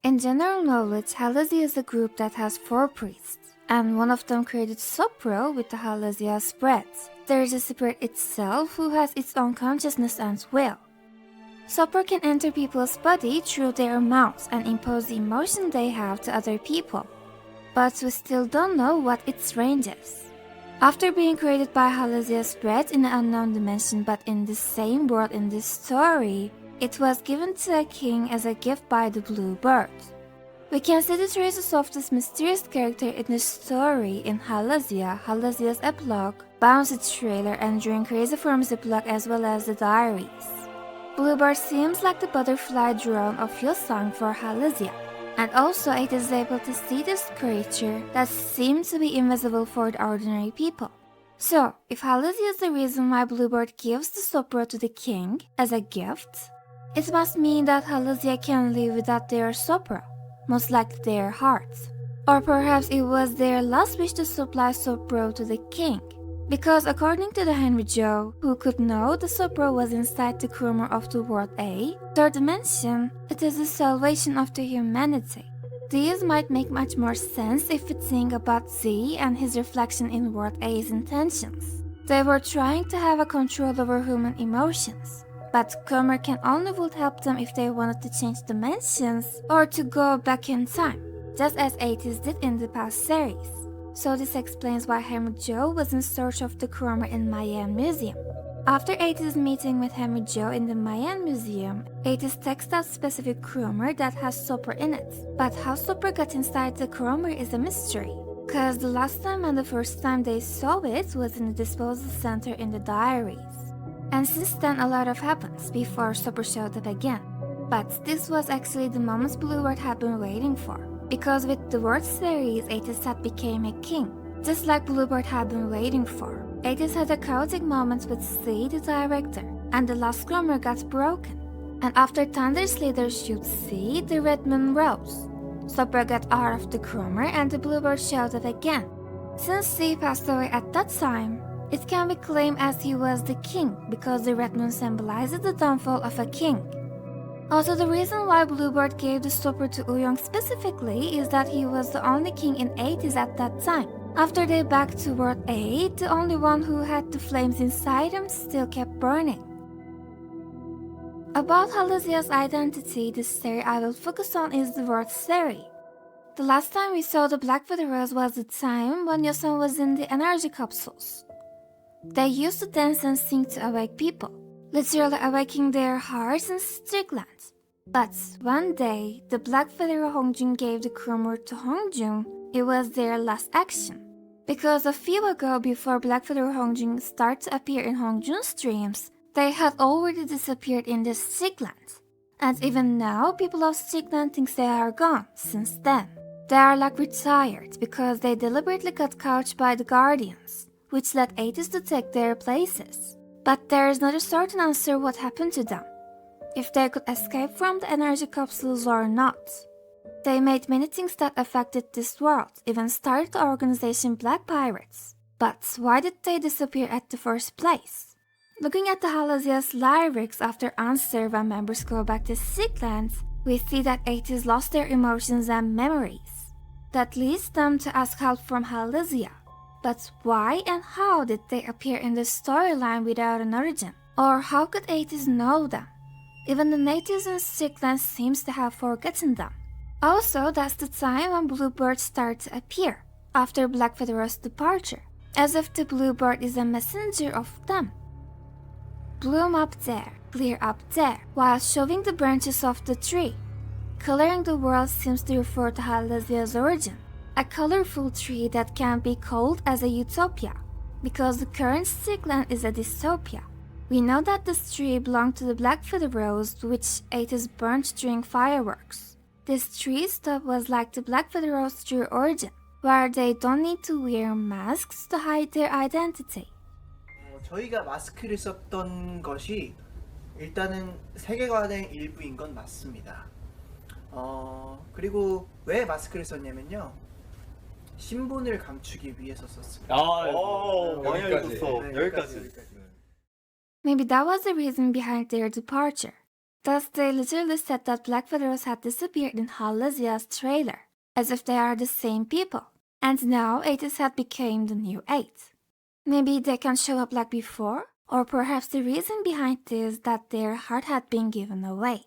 In general knowledge, Halazia is a group that has 4 priests, and one of them created Sopro with the Halazia spread. There is a spirit itself who has its own consciousness and will. Sopro can enter people's body through their mouths and impose the emotion they have to other people, but we still don't know what its range is. After being created by Halazia spread in an unknown dimension but in the same world in this story, it was given to a king as a gift by the blue bird. We can see the traces of this mysterious character in the story in Halazia, Halazia's epilogue, Bouncy trailer, and during Crazy Form's epilogue as well as the diaries. Bluebird seems like the butterfly drone of Hillsong for Halazia, and also it is able to see this creature that seems to be invisible for the ordinary people. So, if Halazia is the reason why Bluebird gives the Sopro to the king as a gift, it must mean that Halazia can live without their Sopro, most likely their hearts. Or perhaps it was their last wish to supply Sopro to the king, because according to the Henry Joe, who could know the Sopro was inside the Cromer of the World A, third dimension, it is the salvation of the humanity. These might make much more sense if we think about Z and his reflection in World A's intentions. They were trying to have a control over human emotions, but Cromer can only would help them if they wanted to change dimensions or to go back in time, just as Ateez did in the past series. So this explains why Henry Joe was in search of the Cromer in Mayan Museum. After Ateez's meeting with Henry Joe in the Mayan Museum, Ateez texts out specific Cromer that has Sopro in it. But how Sopro got inside the Cromer is a mystery, cause the last time and the first time they saw it was in the disposal center in the diaries. And since then a lot of happens before Sopro showed up again. But this was actually the moment Bluebird had been waiting for, because with the World series, Ateez had became a king, just like Bluebird had been waiting for. Ateez had a chaotic moment with C, the director, and the last Cromer got broken. And after Thunder's leader shoots C, the Red Moon rose. Sopro got out of the Cromer and the Bluebird showed up again. Since C passed away at that time, it can be claimed as he was the king because the Red Moon symbolizes the downfall of a king. Also, the reason why Bluebird gave the Sopro to Uyong specifically is that he was the only king in Ateez at that time. After they back to World 8, the only one who had the flames inside him still kept burning. About Halazia's identity, the theory I will focus on is the World theory. The last time we saw the Black Fedora was the time when Yosan was in the energy capsules. They used to dance and sing to awake people, literally awaking their hearts and stricklands. But one day, the Black Fedora Hongjun gave the Cromer to Hongjun. It was their last action. Because a few ago, before Black Fedora Hongjun started to appear in Hongjun's dreams, they had already disappeared in the strickland. And even now, people of strickland think they are gone since then. They are like retired because they deliberately got caught by the Guardians, which led Ateez to take their places. But there is not a certain answer what happened to them, if they could escape from the energy capsules or not. They made many things that affected this world, even started the organization Black Pirates. But why did they disappear at the first place? Looking at the Halazia's lyrics after Answer when members go back to Sickland, we see that Ateez lost their emotions and memories. That leads them to ask help from Halazia. But why and how did they appear in the storyline without an origin? Or how could Ateez know them? Even the natives in Strickland seems to have forgotten them. Also, that's the time when Bluebird started to appear, after Black Fedora's departure, as if the Bluebird is a messenger of them. Bloom up there, clear up there, while showing the branches of the tree. Coloring the world seems to refer to Halazia's origin. A colorful tree that can be called as a utopia, because the current Strickland is a dystopia. We know that this tree belonged to the Black Fedoras, which Ateez burnt during fireworks. This tree's top was like the Black Fedoras's true origin, where they don't need to wear masks to hide their identity. 저희가 마스크를 썼던 것이 일단은 세계관의 일부인 건 맞습니다. 그리고 왜 마스크를 썼냐면요. 신분을 감추기 위해서 썼습니다. 많이 알고 있어. 네, 여기까지. Maybe that was the reason behind their departure. Thus they literally said that Black Fedoras had disappeared in Halazia's trailer, as if they are the same people, and now Ateez had become the new 8. Maybe they can show up like before, or perhaps the reason behind this is that their heart had been given away.